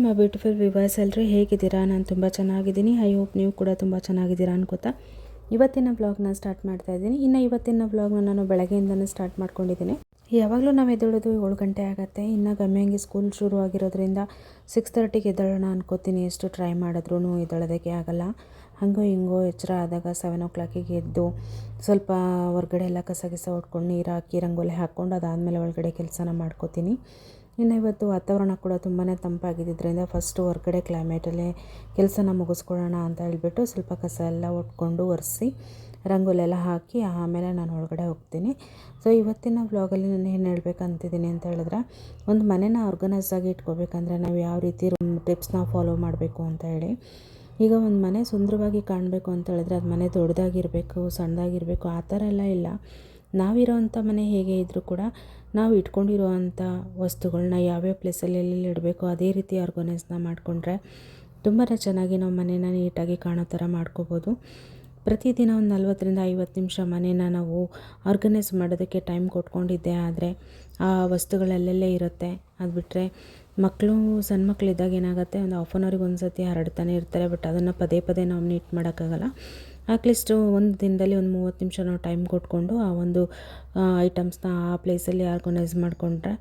ಮೈ beautiful viewers ಎಲ್ಲರೂ ಹೇಗಿದ್ದೀರಾ? ನಾನು ತುಂಬ ಚೆನ್ನಾಗಿದ್ದೀನಿ. ಐ ಹೋಪ್ ನೀವು ಕೂಡ ತುಂಬ ಚೆನ್ನಾಗಿದ್ದೀರಾ ಅನ್ಕೋತಾ ಇವತ್ತಿನ ವ್ಲಾಗ್ನ ಸ್ಟಾರ್ಟ್ ಮಾಡ್ತಾ ಇದ್ದೀನಿ. ಇನ್ನು ಇವತ್ತಿನ ವ್ಲಾಗ್ನ ನಾನು ಬೆಳಗ್ಗೆಯಿಂದನೇ ಸ್ಟಾರ್ಟ್ ಮಾಡ್ಕೊಂಡಿದ್ದೀನಿ. ಯಾವಾಗಲೂ ನಾವು ಎದ್ದೇಳೋದು 7 ಗಂಟೆ ಆಗುತ್ತೆ. ಇನ್ನು ಗಮ್ಯಂಗೆ ಸ್ಕೂಲ್ ಶುರು ಆಗಿರೋದ್ರಿಂದ 6:30ಗೆ ಎದ್ದೇಳೋಣ ಅನ್ಕೋತೀನಿ. ಎಷ್ಟು ಟ್ರೈ ಮಾಡಿದ್ರೂ ಎದ್ದೇಳೋದಕ್ಕೆ ಆಗಲ್ಲ. ಹಂಗೋ ಹಿಂಗೋ ಎಚ್ಚರ ಆದಾಗ 7 o'clockಗೆ ಎದ್ದು ಸ್ವಲ್ಪ ಹೊರಗಡೆ ಎಲ್ಲ ಕಸ ಹೊಡ್ಕೊಂಡು ನೀರು ಹಾಕಿ ರಂಗೋಲಿ ಹಾಕ್ಕೊಂಡು ಅದಾದಮೇಲೆ ಒಳಗಡೆ ಕೆಲಸನ ಮಾಡ್ಕೋತೀನಿ. ಇನ್ನು ಇವತ್ತು ವಾತಾವರಣ ಕೂಡ ತುಂಬಾ ತಂಪಾಗಿದ್ದರಿಂದ ಫಸ್ಟು ಹೊರಗಡೆ ಕ್ಲೈಮೇಟಲ್ಲೇ ಕೆಲಸನ ಮುಗಿಸ್ಕೊಳ್ಳೋಣ ಅಂತ ಹೇಳ್ಬಿಟ್ಟು ಸ್ವಲ್ಪ ಕಸ ಎಲ್ಲ ಒಟ್ಕೊಂಡು ಒರೆಸಿ ರಂಗೋಲಿ ಎಲ್ಲ ಹಾಕಿ ಆಮೇಲೆ ನಾನು ಒಳಗಡೆ ಹೋಗ್ತೀನಿ. ಸೊ ಇವತ್ತಿನ ವ್ಲಾಗಲ್ಲಿ ನಾನು ಏನು ಹೇಳ್ಬೇಕಂತಿದ್ದೀನಿ ಅಂತ ಹೇಳಿದ್ರೆ, ಒಂದು ಮನೇನ ಆರ್ಗನೈಸ್ ಆಗಿ ಇಟ್ಕೋಬೇಕಂದ್ರೆ ನಾವು ಯಾವ ರೀತಿ ಟಿಪ್ಸ್ನ ಫಾಲೋ ಮಾಡಬೇಕು ಅಂತ ಹೇಳಿ. ಈಗ ಒಂದು ಮನೆ ಸುಂದರವಾಗಿ ಕಾಣಬೇಕು ಅಂತ ಹೇಳಿದ್ರೆ ಅದು ಮನೆ ದೊಡ್ಡದಾಗಿರಬೇಕು, ಸಣ್ಣದಾಗಿರಬೇಕು ಆ ಥರ ಎಲ್ಲ ಇಲ್ಲ. ನಾವಿರೋವಂಥ ಮನೆ ಹೇಗೆ ಇದ್ದರೂ ಕೂಡ ನಾವು ಇಟ್ಕೊಂಡಿರೋವಂಥ ವಸ್ತುಗಳನ್ನ ಯಾವ್ಯಾವ ಪ್ಲೇಸಲ್ಲಿ ಎಲ್ಲೆಲ್ಲಿ ಇಡಬೇಕು ಅದೇ ರೀತಿ ಆರ್ಗನೈಸ್ನ ಮಾಡಿಕೊಂಡ್ರೆ ತುಂಬಾ ಚೆನ್ನಾಗಿ ನಾವು ಮನೇನ ನೀಟಾಗಿ ಕಾಣೋ ಥರ ಮಾಡ್ಕೋಬೋದು. ಪ್ರತಿದಿನ ಒಂದು 40ರಿಂದ 50 ನಿಮಿಷ ಮನೇನ ನಾವು ಆರ್ಗನೈಸ್ ಮಾಡೋದಕ್ಕೆ ಟೈಮ್ ಕೊಟ್ಕೊಂಡಿದ್ದೆ ಆದರೆ ಆ ವಸ್ತುಗಳಲ್ಲೆಲ್ಲೇ ಇರುತ್ತೆ. ಅದು ಬಿಟ್ಟರೆ ಮಕ್ಕಳು ಸಣ್ಣ ಮಕ್ಕಳಿದ್ದಾಗ ಏನಾಗುತ್ತೆ, ಒಂದು ಹಾಫ್ ಆನ್ ಅವರಿಗೆ ಒಂದು ಸತಿ ಹರಡ್ತಾನೆ ಇರ್ತಾರೆ. ಬಟ್ ಅದನ್ನು ಪದೇ ಪದೇ ನಾವು ನೀಟ್ ಮಾಡೋಕ್ಕಾಗಲ್ಲ. ಅಟ್ಲೀಸ್ಟ್ ಒಂದು ದಿನದಲ್ಲಿ ಒಂದು 30 ನಿಮಿಷ ನಾವು ಟೈಮ್ ಕೊಟ್ಕೊಂಡು ಆ ಒಂದು ಐಟಮ್ಸ್ನ ಆ ಪ್ಲೇಸಲ್ಲಿ ಆರ್ಗನೈಸ್ ಮಾಡಿಕೊಂಡ್ರೆ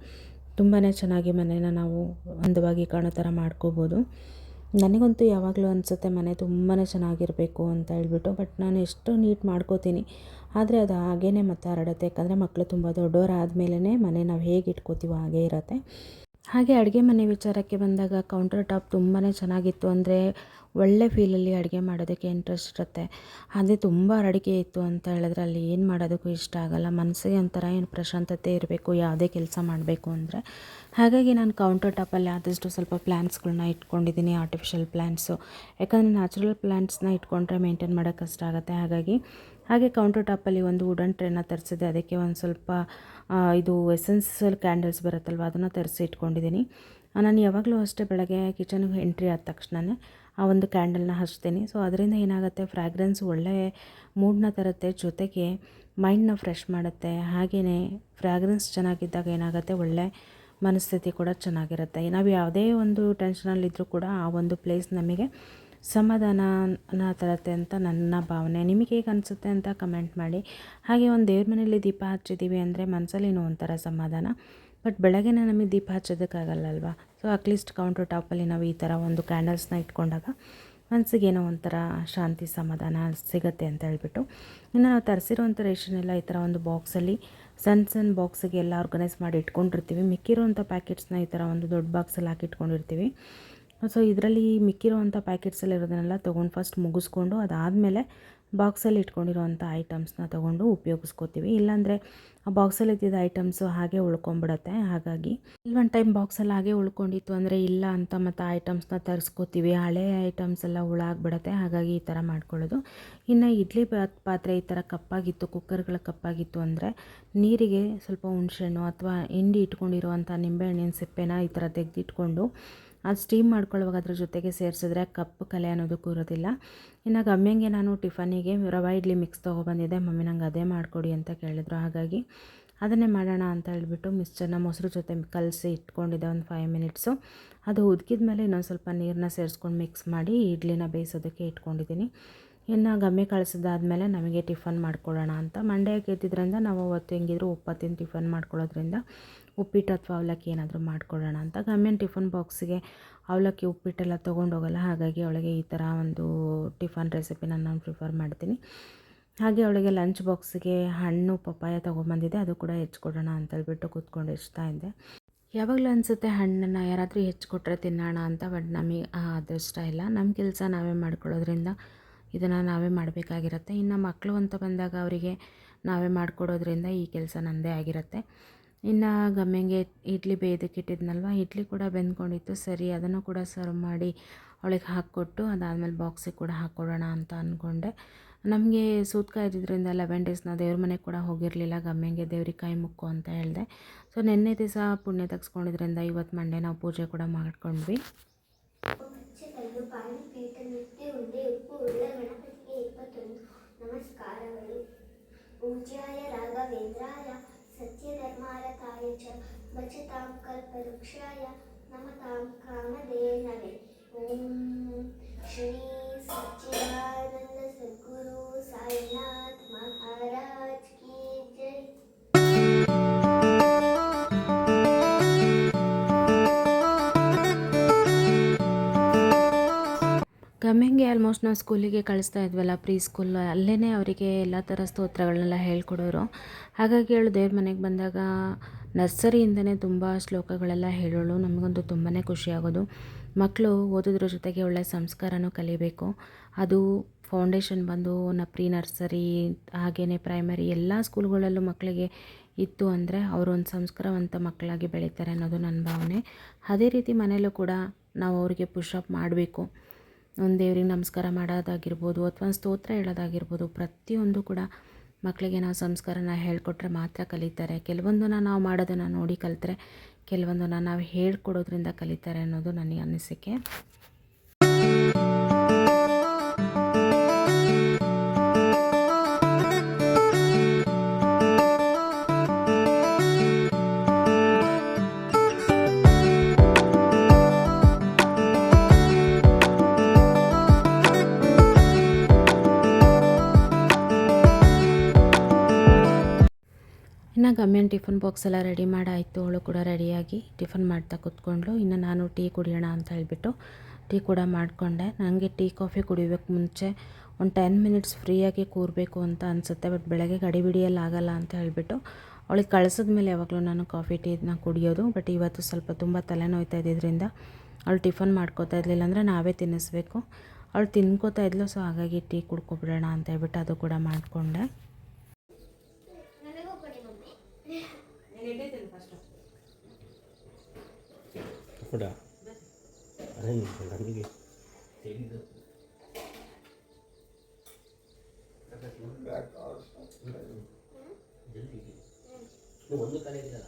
ತುಂಬಾ ಚೆನ್ನಾಗಿ ಮನೇನ ನಾವು ಅಂದವಾಗಿ ಕಾಣೋ ಥರ ಮಾಡ್ಕೋಬೋದು. ನನಗಂತೂ ಯಾವಾಗಲೂ ಅನಿಸುತ್ತೆ ಮನೆ ತುಂಬಾ ಚೆನ್ನಾಗಿರಬೇಕು ಅಂತ ಹೇಳ್ಬಿಟ್ಟು. ಬಟ್ ನಾನು ಎಷ್ಟು ನೀಟ್ ಮಾಡ್ಕೋತೀನಿ ಆದರೆ ಅದು ಹಾಗೇ ಮತ್ತೆ ಹರಡುತ್ತೆ. ಯಾಕಂದರೆ ಮಕ್ಕಳು ತುಂಬ ದೊಡ್ಡವರಾದಮೇಲೆ ಮನೆ ನಾವು ಹೇಗೆ ಇಟ್ಕೋತೀವೋ ಹಾಗೇ ಇರುತ್ತೆ. ಹಾಗೆ ಅಡುಗೆ ಮನೆ ವಿಚಾರಕ್ಕೆ ಬಂದಾಗ ಕೌಂಟರ್ ಟಾಪ್ ತುಂಬಾ ಚೆನ್ನಾಗಿತ್ತು. ಅಂದರೆ ಒಳ್ಳೆ ಫೀಲಲ್ಲಿ ಅಡುಗೆ ಮಾಡೋದಕ್ಕೆ ಇಂಟ್ರೆಸ್ಟ್ ಇರುತ್ತೆ. ಅದೇ ತುಂಬ ಅಡುಗೆ ಇತ್ತು ಅಂತ ಹೇಳಿದ್ರೆ ಅಲ್ಲಿ ಏನು ಮಾಡೋದಕ್ಕೂ ಇಷ್ಟ ಆಗೋಲ್ಲ. ಮನಸ್ಸಿಗೆ ಒಂಥರ ಏನು ಪ್ರಶಾಂತತೆ ಇರಬೇಕು ಯಾವುದೇ ಕೆಲಸ ಮಾಡಬೇಕು ಅಂದರೆ. ಹಾಗಾಗಿ ನಾನು ಕೌಂಟರ್ ಟಾಪಲ್ಲಿ ಆದಷ್ಟು ಸ್ವಲ್ಪ ಪ್ಲ್ಯಾಂಟ್ಸ್ಗಳನ್ನ ಇಟ್ಕೊಂಡಿದ್ದೀನಿ, ಆರ್ಟಿಫಿಷಿಯಲ್ ಪ್ಲ್ಯಾಂಟ್ಸು. ಯಾಕಂದರೆ ನ್ಯಾಚುರಲ್ ಪ್ಲ್ಯಾಂಟ್ಸ್ನ ಇಟ್ಕೊಂಡ್ರೆ ಮೇಂಟೈನ್ ಮಾಡೋಕ್ಕೆ ಕಷ್ಟ ಆಗುತ್ತೆ. ಹಾಗೆ ಕೌಂಟರ್ ಟಾಪಲ್ಲಿ ಒಂದು ವುಡನ್ ಟ್ರೇನ ತರಿಸಿದೆ. ಅದಕ್ಕೆ ಒಂದು ಸ್ವಲ್ಪ ಇದು ಎಸೆನ್ಸಿಯಲ್ ಕ್ಯಾಂಡಲ್ಸ್ ಬರುತ್ತಲ್ವ ಅದನ್ನು ತರಿಸಿ ಇಟ್ಕೊಂಡಿದ್ದೀನಿ. ನಾನು ಯಾವಾಗಲೂ ಅಷ್ಟೇ ಬೆಳಗ್ಗೆ ಕಿಚನ್ಗೆ ಎಂಟ್ರಿ ಆದ ತಕ್ಷಣವೇ ಆ ಒಂದು ಕ್ಯಾಂಡಲ್ನ ಹಚ್ತೀನಿ. ಸೊ ಅದರಿಂದ ಏನಾಗುತ್ತೆ, ಫ್ರ್ಯಾಗ್ರೆನ್ಸ್ ಒಳ್ಳೆ ಮೂಡನ್ನ ತರುತ್ತೆ, ಜೊತೆಗೆ ಮೈಂಡನ್ನ ಫ್ರೆಶ್ ಮಾಡುತ್ತೆ. ಹಾಗೆಯೇ ಫ್ರ್ಯಾಗ್ರೆನ್ಸ್ ಚೆನ್ನಾಗಿದ್ದಾಗ ಏನಾಗುತ್ತೆ, ಒಳ್ಳೆ ಮನಸ್ಥಿತಿ ಕೂಡ ಚೆನ್ನಾಗಿರುತ್ತೆ. ನಾವು ಯಾವುದೇ ಒಂದು ಟೆನ್ಷನಲ್ಲಿದ್ದರೂ ಕೂಡ ಆ ಒಂದು ಪ್ಲೇಸ್ ನಮಗೆ ಸಮಾಧಾನ ತರುತ್ತೆ ಅಂತ ನನ್ನ ಭಾವನೆ. ನಿಮಗೆ ಹೇಗೆ ಅನಿಸುತ್ತೆ ಅಂತ ಕಮೆಂಟ್ ಮಾಡಿ. ಹಾಗೆ ಒಂದು ದೇವ್ರ ಮನೆಯಲ್ಲಿ ದೀಪ ಹಚ್ಚಿದ್ದೀವಿ ಅಂದರೆ ಮನಸ್ಸಲ್ಲಿನೂ ಒಂಥರ ಸಮಾಧಾನ. ಬಟ್ ಬೆಳಗ್ಗೆನೇ ನಮಗೆ ದೀಪ ಹಚ್ಚೋದಕ್ಕಾಗಲ್ಲಲ್ವ. ಸೊ ಅಟ್ಲೀಸ್ಟ್ ಕೌಂಟರ್ ಟಾಪಲ್ಲಿ ನಾವು ಈ ಥರ ಒಂದು ಕ್ಯಾಂಡಲ್ಸ್ನ ಇಟ್ಕೊಂಡಾಗ ಮನಸ್ಸಿಗೇನೋ ಒಂಥರ ಶಾಂತಿ ಸಮಾಧಾನ ಸಿಗುತ್ತೆ ಅಂತ ಹೇಳ್ಬಿಟ್ಟು. ಇನ್ನು ನಾವು ತರಿಸಿರೋವಂಥ ರೇಷನ್ ಎಲ್ಲ ಈ ಥರ ಒಂದು ಬಾಕ್ಸಲ್ಲಿ ಸಣ್ಣ ಬಾಕ್ಸಿಗೆ ಎಲ್ಲ ಆರ್ಗನೈಸ್ ಮಾಡಿ ಇಟ್ಕೊಂಡಿರ್ತೀವಿ. ಮಿಕ್ಕಿರೋವಂಥ ಪ್ಯಾಕೆಟ್ಸ್ನ ಈ ಥರ ಒಂದು ದೊಡ್ಡ ಬಾಕ್ಸಲ್ಲಿ ಹಾಕಿ ಇಟ್ಕೊಂಡಿರ್ತೀವಿ. ಸೊ ಇದರಲ್ಲಿ ಮಿಕ್ಕಿರೋವಂಥ ಪ್ಯಾಕೆಟ್ಸಲ್ಲಿರೋದನ್ನೆಲ್ಲ ತೊಗೊಂಡು ಫಸ್ಟ್ ಮುಗಿಸ್ಕೊಂಡು ಅದಾದಮೇಲೆ ಬಾಕ್ಸಲ್ಲಿ ಇಟ್ಕೊಂಡಿರೋವಂಥ ಐಟಮ್ಸ್ನ ತೊಗೊಂಡು ಉಪಯೋಗಿಸ್ಕೋತೀವಿ. ಇಲ್ಲಾಂದರೆ ಆ ಬಾಕ್ಸಲ್ಲಿ ಇದ್ದಿದ್ದ ಐಟಮ್ಸು ಹಾಗೆ ಉಳ್ಕೊಂಬಿಡುತ್ತೆ. ಹಾಗಾಗಿ ಒಂದು ಟೈಮ್ ಬಾಕ್ಸಲ್ಲಿ ಹಾಗೆ ಉಳ್ಕೊಂಡಿತ್ತು ಅಂದರೆ ಇಲ್ಲ ಅಂತ ಮತ್ತು ಆ ಐಟಮ್ಸ್ನ ತರಿಸ್ಕೋತೀವಿ. ಹಳೆ ಐಟಮ್ಸ್ ಎಲ್ಲ ಹುಳಾಗ್ಬಿಡುತ್ತೆ. ಹಾಗಾಗಿ ಈ ಥರ ಮಾಡ್ಕೊಳ್ಳೋದು. ಇನ್ನು ಇಡ್ಲಿ ಪಾತ್ರೆ ಈ ಥರ ಕಪ್ಪಾಗಿತ್ತು, ಕುಕ್ಕರ್ಗಳ ಕಪ್ಪಾಗಿತ್ತು ಅಂದರೆ ನೀರಿಗೆ ಸ್ವಲ್ಪ ಹುಣಸೆಹಣ್ಣು ಅಥವಾ ಹಿಂಡಿ ಇಟ್ಕೊಂಡಿರುವಂಥ ನಿಂಬೆಹಣ್ಣಿನ ಸಿಪ್ಪೆನ ಈ ಥರ ತೆಗೆದಿಟ್ಕೊಂಡು ಅದು ಸ್ಟೀಮ್ ಮಾಡ್ಕೊಳ್ಳುವಾಗ ಅದ್ರ ಜೊತೆಗೆ ಸೇರಿಸಿದ್ರೆ ಕಪ್ಪು ಕಲೆ ಅನ್ನೋದಕ್ಕೂ ಇರೋದಿಲ್ಲ. ಇನ್ನು ಗಮ್ಯಂಗೆ ನಾನು ಟಿಫನಿಗೆ ರವೆ ಇಡ್ಲಿ ಮಿಕ್ಸ್ ತೊಗೊಬಂದಿದ್ದೆ. ಮಮ್ಮಿ ನಂಗೆ ಅದೇ ಮಾಡಿಕೊಡಿ ಅಂತ ಕೇಳಿದ್ರು. ಹಾಗಾಗಿ ಅದನ್ನೇ ಮಾಡೋಣ ಅಂತ ಹೇಳ್ಬಿಟ್ಟು ಮಿಕ್ಸ್ಚರ್ನ ಮೊಸರು ಜೊತೆ ಕಲಸಿ ಇಟ್ಕೊಂಡಿದ್ದೆ ಒಂದು 5 ಮಿನಿಟ್ಸು. ಅದು ಉದ್ಕಿದ ಮೇಲೆ ಇನ್ನೊಂದು ಸ್ವಲ್ಪ ನೀರನ್ನ ಸೇರಿಸ್ಕೊಂಡು ಮಿಕ್ಸ್ ಮಾಡಿ ಇಡ್ಲಿನ ಬೇಯಿಸೋದಕ್ಕೆ ಇಟ್ಕೊಂಡಿದ್ದೀನಿ. ಇನ್ನು ಗಮ್ಮೆ ಕಳಿಸಿದಾದ್ಮೇಲೆ ನಮಗೆ ಟಿಫನ್ ಮಾಡ್ಕೊಳ್ಳೋಣ ಅಂತ. ಮಂಡ್ಯಕ್ಕೆ ಎದ್ದಿದ್ದರಿಂದ ನಾವು ಅವತ್ತು ಹೆಂಗಿದ್ರು ಉಪ್ಪತ್ತಿನ ಟಿಫನ್ ಮಾಡ್ಕೊಳ್ಳೋದ್ರಿಂದ ಉಪ್ಪಿಟ್ಟು ಅಥವಾ ಅವಲಕ್ಕಿ ಏನಾದರೂ ಮಾಡ್ಕೊಳ್ಳೋಣ ಅಂತ. ಗಮ್ಯನ ಟಿಫನ್ ಬಾಕ್ಸಿಗೆ ಅವಲಕ್ಕಿ ಉಪ್ಪಿಟ್ಟೆಲ್ಲ ತೊಗೊಂಡೋಗಲ್ಲ. ಹಾಗಾಗಿ ಅವಳಿಗೆ ಈ ಥರ ಒಂದು ಟಿಫನ್ ರೆಸಿಪಿನ ನಾನು ಪ್ರಿಫರ್ ಮಾಡ್ತೀನಿ. ಹಾಗೆ ಅವಳಿಗೆ ಲಂಚ್ ಬಾಕ್ಸಿಗೆ ಹಣ್ಣು ಪಪ್ಪಾಯ ತೊಗೊಂಬಂದಿದ್ದೆ, ಅದು ಕೂಡ ಹೆಚ್ಚಿಕೊಡೋಣ ಅಂತೇಳ್ಬಿಟ್ಟು ಕೂತ್ಕೊಂಡು ಹೆಚ್ಚ್ತಾ ಇದ್ದೆ. ಯಾವಾಗಲೂ ಅನಿಸುತ್ತೆ ಹಣ್ಣನ್ನು ಯಾರಾದರೂ ಹೆಚ್ಚಿಕೊಟ್ರೆ ತಿನ್ನೋಣ ಅಂತ. ಬಟ್ ನಮಗೆ ಅದೃಷ್ಟ ಇಲ್ಲ. ನಮ್ಮ ಕೆಲಸ ನಾವೇ ಮಾಡ್ಕೊಳ್ಳೋದ್ರಿಂದ ಇದನ್ನು ನಾವೇ ಮಾಡಬೇಕಾಗಿರುತ್ತೆ. ಇನ್ನು ಮಕ್ಕಳು ಅಂತ ಬಂದಾಗ ಅವರಿಗೆ ನಾವೇ ಮಾಡಿಕೊಡೋದ್ರಿಂದ ಈ ಕೆಲಸ ನನ್ನದೇ ಆಗಿರುತ್ತೆ. ಇನ್ನು ಗಮ್ಯಂಗೆ ಇಡ್ಲಿ ಬೇಯೋದಕ್ಕಿಟ್ಟಿದ್ನಲ್ವ, ಇಡ್ಲಿ ಕೂಡ ಬೆಂದ್ಕೊಂಡಿತ್ತು. ಸರಿ ಅದನ್ನು ಕೂಡ ಸರ್ವ್ ಮಾಡಿ ಅವಳಿಗೆ ಹಾಕ್ಕೊಟ್ಟು ಅದಾದಮೇಲೆ ಬಾಕ್ಸಿಗೆ ಕೂಡ ಹಾಕ್ಕೊಡೋಣ ಅಂತ ಅಂದ್ಕೊಂಡೆ. ನಮಗೆ ಸೂತಕ ಇದ್ದಿದ್ದರಿಂದ 11 days ನಾವು ದೇವ್ರ ಮನೆಗೆ ಕೂಡ ಹೋಗಿರಲಿಲ್ಲ. ಗಮ್ಯಂಗೆ ದೇವ್ರಿಗೆ ಕೈ ಮುಕ್ಕು ಅಂತ ಹೇಳಿದೆ. ಸೊ ನಿನ್ನೆ ದಿವಸ ಪುಣ್ಯ ತೆಗೆಸ್ಕೊಂಡಿದ್ರಿಂದ ಇವತ್ತು ಮಂಡೇ ನಾವು ಪೂಜೆ ಕೂಡ ಮಾಡ್ಕೊಂಡ್ವಿ. ನಮಸ್ಕಾರಗಳು. ಪೂಜ್ಯಾಯ ರಾಘವೇಂದ್ರಾಯ ಸತ್ಯಧರ್ಮಾರತಾಯ ಚ ಭಜತಾಂ ಕಲ್ಪವೃಕ್ಷಾಯ नमतां कामधेनवे ॐ श्री सच्चिदानंद सद्गुरु साईनाथ महाराज की जय। ಗಮ್ಮಿಂಗ್ಗೆ ಆಲ್ಮೋಸ್ಟ್ ನಾವು ಸ್ಕೂಲಿಗೆ ಕಳಿಸ್ತಾ ಇದ್ವಲ್ಲ ಪ್ರೀ ಸ್ಕೂಲ್, ಅಲ್ಲೇ ಅವರಿಗೆ ಎಲ್ಲ ಥರ ಸ್ತೋತ್ರಗಳನ್ನೆಲ್ಲ ಹೇಳ್ಕೊಡೋರು. ಹಾಗಾಗಿ ಅವಳು ದೇವ್ರ ಮನೆಗೆ ಬಂದಾಗ ನರ್ಸರಿಯಿಂದನೇ ತುಂಬ ಶ್ಲೋಕಗಳೆಲ್ಲ ಹೇಳೋಳು. ನಮಗಂತೂ ತುಂಬಾ ಖುಷಿಯಾಗೋದು. ಮಕ್ಕಳು ಓದೋದ್ರ ಜೊತೆಗೆ ಒಳ್ಳೆಯ ಸಂಸ್ಕಾರನೂ ಕಲಿಬೇಕು. ಅದು ಫೌಂಡೇಶನ್ ಬಂದು ಪ್ರೀ ನರ್ಸರಿ ಹಾಗೆಯೇ ಪ್ರೈಮರಿ ಎಲ್ಲ ಸ್ಕೂಲ್ಗಳಲ್ಲೂ ಮಕ್ಕಳಿಗೆ ಇತ್ತು ಅಂದರೆ ಅವರು ಒಂದು ಸಂಸ್ಕಾರವಂತ ಮಕ್ಕಳಾಗಿ ಬೆಳೀತಾರೆ ಅನ್ನೋದು ನನ್ನ ಭಾವನೆ. ಅದೇ ರೀತಿ ಮನೆಯಲ್ಲೂ ಕೂಡ ನಾವು ಅವರಿಗೆ ಪುಷಪ್ ಮಾಡಬೇಕು. ಒಂದು ದೇವ್ರಿಗೆ ನಮಸ್ಕಾರ ಮಾಡೋದಾಗಿರ್ಬೋದು ಅಥವಾ ಒಂದು ಸ್ತೋತ್ರ ಹೇಳೋದಾಗಿರ್ಬೋದು, ಪ್ರತಿಯೊಂದು ಕೂಡ ಮಕ್ಕಳಿಗೆ ನಾವು ಸಂಸ್ಕಾರನ ಹೇಳಿಕೊಟ್ರೆ ಮಾತ್ರ ಕಲಿತಾರೆ. ಕೆಲವೊಂದನ್ನು ನಾವು ಮಾಡೋದನ್ನು ನೋಡಿ ಕಲಿತ್ರೆ, ಕೆಲವೊಂದನ್ನು ನಾವು ಹೇಳ್ಕೊಡೋದ್ರಿಂದ ಕಲಿತಾರೆ ಅನ್ನೋದು ನನಗೆ ಅನಿಸಿಕೆ. ಇನ್ನು ಗಮ್ಯನ್ ಟಿಫನ್ ಬಾಕ್ಸ್ ಎಲ್ಲ ರೆಡಿ ಮಾಡಾಯಿತು. ಅವಳು ಕೂಡ ರೆಡಿಯಾಗಿ ಟಿಫನ್ ಮಾಡ್ತಾ ಕೂತ್ಕೊಂಡ್ಳು. ಇನ್ನು ನಾನು ಟೀ ಕುಡಿಯೋಣ ಅಂತ ಹೇಳಿಬಿಟ್ಟು ಟೀ ಕೂಡ ಮಾಡಿಕೊಂಡೆ. ನನಗೆ ಟೀ ಕಾಫಿ ಕುಡಿಯೋಕ್ಕೆ ಮುಂಚೆ ಒಂದು 10 ಮಿನಿಟ್ಸ್ ಫ್ರೀಯಾಗಿ ಕೂರಬೇಕು ಅಂತ ಅನಿಸುತ್ತೆ. ಬಟ್ ಬೆಳಗ್ಗೆ ಗಡಿಬಿಡಿಯಲ್ಲಿ ಆಗಲ್ಲ ಅಂತ ಹೇಳಿಬಿಟ್ಟು ಅವಳಿಗೆ ಕಳಿಸಿದ್ಮೇಲೆ ಯಾವಾಗಲೂ ನಾನು ಕಾಫಿ ಟೀನ ಕುಡಿಯೋದು. ಬಟ್ ಇವತ್ತು ಸ್ವಲ್ಪ ತುಂಬ ತಲೆನೋಯ್ತಾ ಇದ್ದಿದ್ದರಿಂದ ಅವಳು ಟಿಫನ್ ಮಾಡ್ಕೋತಾ ಇರಲಿಲ್ಲ, ಅಂದರೆ ನಾವೇ ತಿನ್ನಿಸ್ಬೇಕು. ಅವಳು ತಿನ್ಕೋತಾ ಇದ್ಲು. ಸೊ ಹಾಗಾಗಿ ಟೀ ಕುಡ್ಕೊಬಿಡೋಣ ಅಂತ ಹೇಳ್ಬಿಟ್ಟು ಅದು ಕೂಡ ಮಾಡಿಕೊಂಡೆ. ನನಗೆ ಒಂದು ಕಡೆ ಇದೆಯಲ್ಲ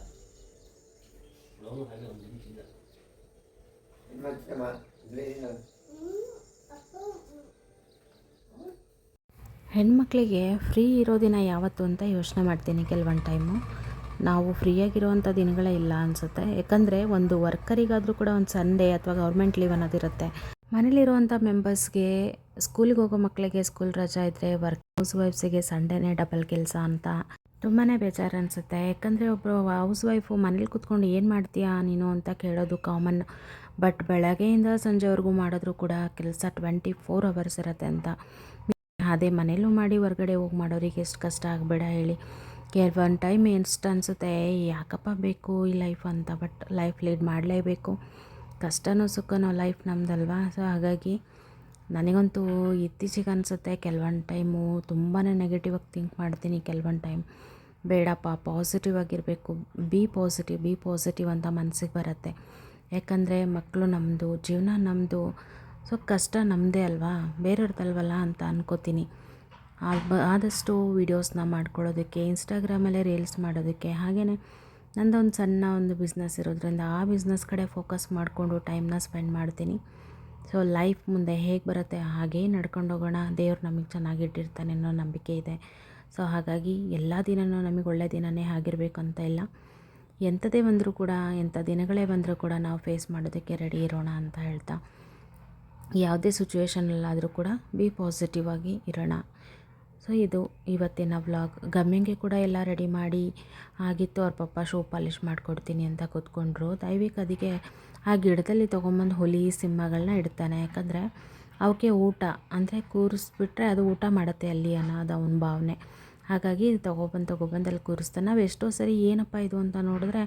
ಅವನು ಹಾಗೆ ಒಂದು ನಿಮಿಷದಿಂದ ಹೆಣ್ಮಕ್ಳಿಗೆ ಫ್ರೀ ಇರೋ ದಿನ ಯಾವತ್ತು ಅಂತ ಯೋಚನೆ ಮಾಡ್ತೀನಿ. ಕೆಲವೊಂದು ಟೈಮು ನಾವು ಫ್ರೀಯಾಗಿರೋವಂಥ ದಿನಗಳೇ ಇಲ್ಲ ಅನಿಸುತ್ತೆ. ಯಾಕಂದರೆ ಒಂದು ವರ್ಕರಿಗಾದರೂ ಕೂಡ ಒಂದು ಸಂಡೇ ಅಥವಾ ಗೌರ್ಮೆಂಟ್ ಲೀವ್ ಅನ್ನೋದಿರುತ್ತೆ. ಮನೇಲಿರುವಂಥ ಮೆಂಬರ್ಸ್ಗೆ, ಸ್ಕೂಲಿಗೆ ಹೋಗೋ ಮಕ್ಕಳಿಗೆ ಸ್ಕೂಲ್ ರಜಾ ಇದ್ದರೆ, ಹೌಸ್ ವೈಫ್ಸಿಗೆ ಸಂಡೇನೇ ಡಬಲ್ ಕೆಲಸ ಅಂತ ತುಂಬಾ ಬೇಜಾರು ಅನಿಸುತ್ತೆ. ಯಾಕಂದರೆ ಒಬ್ಬರು ಹೌಸ್ ವೈಫು ಮನೇಲಿ ಕೂತ್ಕೊಂಡು ಏನು ಮಾಡ್ತೀಯಾ ನೀನು ಅಂತ ಕೇಳೋದು ಕಾಮನ್. ಬಟ್ ಬೆಳಗ್ಗೆಯಿಂದ ಸಂಜೆವರೆಗೂ ಮಾಡಿದ್ರೂ ಕೂಡ ಕೆಲಸ 24 ಅವರ್ಸ್ ಇರುತ್ತೆ ಅಂತ. ಅದೇ ಮನೇಲೂ ಮಾಡಿ ಹೊರ್ಗಡೆ ಹೋಗಿ ಮಾಡೋರಿಗೆ ಎಷ್ಟು ಕಷ್ಟ ಆಗಬೇಡ ಹೇಳಿ. ಕೆಲವೊಂದು ಟೈಮ್ ಎಷ್ಟು ಅನಿಸುತ್ತೆ, ಯಾಕಪ್ಪ ಬೇಕು ಈ ಲೈಫ್ ಅಂತ. ಬಟ್ ಲೈಫ್ ಲೀಡ್ ಮಾಡಲೇಬೇಕು. ಕಷ್ಟನೋ ಸುಖನೋ ಲೈಫ್ ನಮ್ಮದಲ್ವಾ. ಸೊ ಹಾಗಾಗಿ ನನಗಂತೂ ಇತ್ತೀಚೆಗೆ ಅನಿಸುತ್ತೆ ಕೆಲವೊಂದು ಟೈಮು ತುಂಬಾ ನೆಗೆಟಿವ್ ಆಗಿ ಥಿಂಕ್ ಮಾಡ್ತೀನಿ. ಕೆಲವೊಂದು ಟೈಮ್ ಬೇಡಪ್ಪ, ಪಾಸಿಟಿವ್ ಆಗಿರಬೇಕು, ಬಿ ಪಾಸಿಟಿವ್ ಅಂತ ಮನಸ್ಸಿಗೆ ಬರುತ್ತೆ. ಯಾಕಂದರೆ ಮಕ್ಕಳು ನಮ್ಮದು, ಜೀವನ ನಮ್ಮದು. ಸೊ ಕಷ್ಟ ನಮ್ಮದೇ ಅಲ್ವಾ, ಬೇರೆಯವ್ರದ್ದಲ್ವಲ್ಲ ಅಂತ ಅನ್ಕೋತೀನಿ. ಆದಷ್ಟು ವೀಡಿಯೋಸ್ನ ಮಾಡ್ಕೊಳ್ಳೋದಕ್ಕೆ, ಇನ್ಸ್ಟಾಗ್ರಾಮಲ್ಲೇ ರೀಲ್ಸ್ ಮಾಡೋದಕ್ಕೆ, ಹಾಗೆಯೇ ನಂದೊಂದು ಸಣ್ಣ ಒಂದು ಬಿಸ್ನೆಸ್ ಇರೋದ್ರಿಂದ ಆ ಬಿಸ್ನೆಸ್ ಕಡೆ ಫೋಕಸ್ ಮಾಡಿಕೊಂಡು ಟೈಮ್ನ ಸ್ಪೆಂಡ್ ಮಾಡ್ತೀನಿ. ಸೊ ಲೈಫ್ ಮುಂದೆ ಹೇಗೆ ಬರುತ್ತೆ ಹಾಗೇ ನಡ್ಕೊಂಡು ಹೋಗೋಣ. ದೇವ್ರು ನಮಗೆ ಚೆನ್ನಾಗಿಟ್ಟಿರ್ತಾನೆ ಅನ್ನೋ ನಂಬಿಕೆ ಇದೆ. ಸೊ ಹಾಗಾಗಿ ಎಲ್ಲ ದಿನವೂ ನಮಗೆ ಒಳ್ಳೆಯ ದಿನವೇ ಆಗಿರಬೇಕಂತ ಇಲ್ಲ. ಎಂಥದೇ ಬಂದರೂ ಕೂಡ, ಎಂಥ ದಿನಗಳೇ ಬಂದರೂ ಕೂಡ ನಾವು ಫೇಸ್ ಮಾಡೋದಕ್ಕೆ ರೆಡಿ ಇರೋಣ ಅಂತ ಹೇಳ್ತಾ, ಯಾವುದೇ ಸಿಚುವೇಷನಲ್ಲಾದರೂ ಕೂಡ ಬಿ ಪಾಸಿಟಿವ್ ಆಗಿ ಇರೋಣ. ಸೊ ಇದು ಇವತ್ತಿನ ವ್ಲಾಗ್. ಗಮ್ಯಂಗೆ ಕೂಡ ಎಲ್ಲ ರೆಡಿ ಮಾಡಿ ಆಗಿತ್ತು. ಅವ್ರ ಪಪ್ಪ ಶೂ ಪಾಲಿಷ್ ಮಾಡಿಕೊಡ್ತೀನಿ ಅಂತ ಕೂತ್ಕೊಂಡ್ರು. ದಯವಿಟ್ಟು ಅದಕ್ಕೆ ಆ ಗಿಡದಲ್ಲಿ ತೊಗೊಂಬಂದು ಹುಲಿ ಸಿಂಹಗಳನ್ನ ಇಡ್ತಾನೆ. ಯಾಕಂದರೆ ಅವಕ್ಕೆ ಊಟ ಅಂದರೆ ಕೂರಿಸ್ಬಿಟ್ರೆ ಅದು ಊಟ ಮಾಡುತ್ತೆ ಅಲ್ಲಿ ಅನ್ನೋದು ಅವನ ಭಾವನೆ. ಹಾಗಾಗಿ ತೊಗೊಬಂದು ಅಲ್ಲಿ ಕೂರಿಸ್ತಾನೆ. ನಾವು ಎಷ್ಟೋ ಸರಿ ಏನಪ್ಪ ಇದು ಅಂತ ನೋಡಿದ್ರೆ,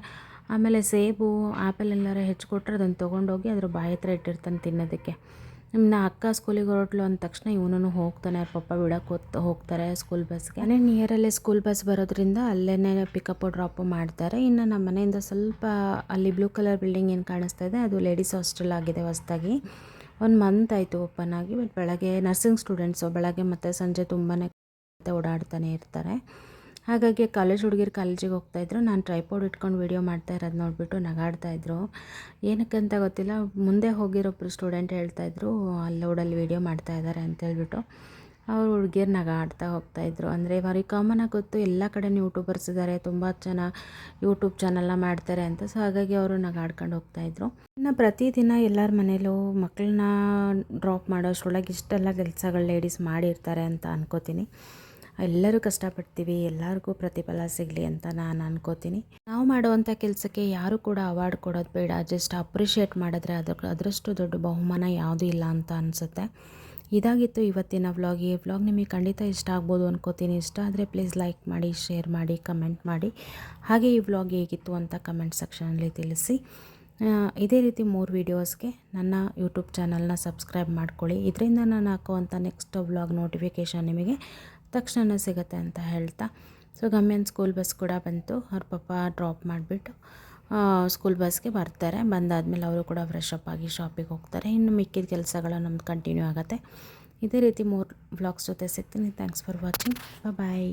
ಆಮೇಲೆ ಸೇಬು ಆ್ಯಪಲ್ ಎಲ್ಲಾರು ಹೆಚ್ಚಿಕೊಟ್ರೆ ಅದನ್ನು ತೊಗೊಂಡೋಗಿ ಅದ್ರ ಬಾಯಿ ಹತ್ರ ಇಟ್ಟಿರ್ತಾನೆ ತಿನ್ನೋದಕ್ಕೆ. ನಮ್ಮ ಅಕ್ಕ ಸ್ಕೂಲಿಗೆ ಹೊರಟ್ಲು ಅಂದ ತಕ್ಷಣ ಇವನು ಹೋಗ್ತಾನೆ. ಅವ್ರ ಪಪ್ಪ ಬಿಡೋಕ್ಕೆ ಹೋಗ್ತಾರೆ ಸ್ಕೂಲ್ ಬಸ್ಗೆ. ಮನೆ ನಿಯರಲ್ಲೇ ಸ್ಕೂಲ್ ಬಸ್ ಬರೋದ್ರಿಂದ ಅಲ್ಲೇ ಪಿಕಪ್ಪು ಡ್ರಾಪು ಮಾಡ್ತಾರೆ. ಇನ್ನು ನಮ್ಮ ಮನೆಯಿಂದ ಸ್ವಲ್ಪ ಅಲ್ಲಿ ಬ್ಲೂ ಕಲರ್ ಬಿಲ್ಡಿಂಗ್ ಏನು ಕಾಣಿಸ್ತಾ ಇದೆ, ಅದು ಲೇಡೀಸ್ ಹಾಸ್ಟೆಲ್ ಆಗಿದೆ ಹೊಸದಾಗಿ. 1 ಮಂತ್ ಆಯಿತು ಓಪನ್ ಆಗಿ. ಬಟ್ ಬೆಳಗ್ಗೆ ನರ್ಸಿಂಗ್ ಸ್ಟೂಡೆಂಟ್ಸು ಬೆಳಗ್ಗೆ ಮತ್ತು ಸಂಜೆ ತುಂಬಾ ಓಡಾಡ್ತಾನೆ ಇರ್ತಾರೆ. ಹಾಗಾಗಿ ಕಾಲೇಜ್ ಹುಡುಗಿರು ಕಾಲೇಜಿಗೆ ಹೋಗ್ತಾಯಿದ್ರು. ನಾನು ಟ್ರೈಪಾಡ್ ಇಟ್ಕೊಂಡು ವೀಡಿಯೋ ಮಾಡ್ತಾ ಇರೋದು ನೋಡಿಬಿಟ್ಟು ನಗಾಡ್ತಾಯಿದ್ರು. ಏನಕ್ಕಂತ ಗೊತ್ತಿಲ್ಲ. ಮುಂದೆ ಹೋಗಿರೋಬ್ರು ಸ್ಟೂಡೆಂಟ್ ಹೇಳ್ತಾಯಿದ್ರು ಅಲ್ಲಿ ರೋಡಲ್ಲಿ ವೀಡಿಯೋ ಮಾಡ್ತಾಯಿದ್ದಾರೆ ಅಂತೇಳ್ಬಿಟ್ಟು. ಅವರು ಹುಡುಗಿಯರು ನಗಾಡ್ತಾ ಹೋಗ್ತಾಯಿದ್ರು. ಅಂದರೆ ಅವ್ರಿಗೆ ಕಾಮನಾಗಿ ಗೊತ್ತು ಎಲ್ಲ ಕಡೆ ಯೂಟ್ಯೂಬರ್ಸ್ ಇದ್ದಾರೆ, ತುಂಬ ಜನ ಯೂಟ್ಯೂಬ್ ಚಾನಲ್ನ ಮಾಡ್ತಾರೆ ಅಂತ. ಸೊ ಹಾಗಾಗಿ ಅವರು ನಗಾಡ್ಕೊಂಡು ಹೋಗ್ತಾಯಿದ್ರು. ಇನ್ನು ಪ್ರತಿದಿನ ಎಲ್ಲರ ಮನೇಲೂ ಮಕ್ಕಳನ್ನ ಡ್ರಾಪ್ ಮಾಡೋಷ್ರೊಳಗೆ ಇಷ್ಟೆಲ್ಲ ಕೆಲಸಗಳು ಲೇಡೀಸ್ ಮಾಡಿರ್ತಾರೆ ಅಂತ ಅನ್ಕೋತೀನಿ. ಎಲ್ಲರೂ ಕಷ್ಟಪಡ್ತೀವಿ, ಎಲ್ಲರಿಗೂ ಪ್ರತಿಫಲ ಸಿಗಲಿ ಅಂತ ನಾನು ಅನ್ಕೋತೀನಿ. ನಾವು ಮಾಡುವಂಥ ಕೆಲಸಕ್ಕೆ ಯಾರು ಕೂಡ ಅವಾರ್ಡ್ ಕೊಡೋದು ಬೇಡ, ಜಸ್ಟ್ ಅಪ್ರಿಷಿಯೇಟ್ ಮಾಡಿದ್ರೆ ಅದರಷ್ಟು ದೊಡ್ಡ ಬಹುಮಾನ ಯಾವುದೂ ಇಲ್ಲ ಅಂತ ಅನಿಸುತ್ತೆ. ಇದಾಗಿತ್ತು ಇವತ್ತಿನ ವ್ಲಾಗ್. ಈ ವ್ಲಾಗ್ ನಿಮಗೆ ಖಂಡಿತ ಇಷ್ಟ ಆಗ್ಬೋದು ಅನ್ಕೋತೀನಿ. ಇಷ್ಟ ಆದರೆ ಪ್ಲೀಸ್ ಲೈಕ್ ಮಾಡಿ, ಶೇರ್ ಮಾಡಿ, ಕಮೆಂಟ್ ಮಾಡಿ. ಹಾಗೆ ಈ ವ್ಲಾಗ್ ಹೇಗಿತ್ತು ಅಂತ ಕಮೆಂಟ್ ಸೆಕ್ಷನಲ್ಲಿ ತಿಳಿಸಿ. ಇದೇ ರೀತಿ 3 ವೀಡಿಯೋಸ್ಗೆ ನನ್ನ ಯೂಟ್ಯೂಬ್ ಚಾನಲ್ನ ಸಬ್ಸ್ಕ್ರೈಬ್ ಮಾಡ್ಕೊಳ್ಳಿ. ಇದರಿಂದ ನಾನು ಹಾಕುವಂಥ ನೆಕ್ಸ್ಟ್ ವ್ಲಾಗ್ ನೋಟಿಫಿಕೇಷನ್ ನಿಮಗೆ ತಕ್ಷಣ ಸಿಗುತ್ತೆ ಅಂತ ಹೇಳ್ತಾ, ಸೊ ಗಮ್ಯನ್ ಸ್ಕೂಲ್ ಬಸ್ ಕೂಡ ಬಂತು. ಅವ್ರ ಪಾಪ ಡ್ರಾಪ್ ಮಾಡಿಬಿಟ್ಟು ಸ್ಕೂಲ್ ಬಸ್ಗೆ ಬರ್ತಾರೆ. ಬಂದಾದಮೇಲೆ ಅವರು ಕೂಡ ಫ್ರೆಶ್ ಅಪ್ ಆಗಿ ಶಾಪಿಗೆ ಹೋಗ್ತಾರೆ. ಇನ್ನು ಮಿಕ್ಕಿದ ಕೆಲಸಗಳು ನಮ್ದು ಕಂಟಿನ್ಯೂ ಆಗುತ್ತೆ. ಇದೇ ರೀತಿ 3 ವ್ಲಾಗ್ಸ್ ಜೊತೆ ಸಿಗ್ತೀನಿ. Thanks for watching. ಬಾಯ್.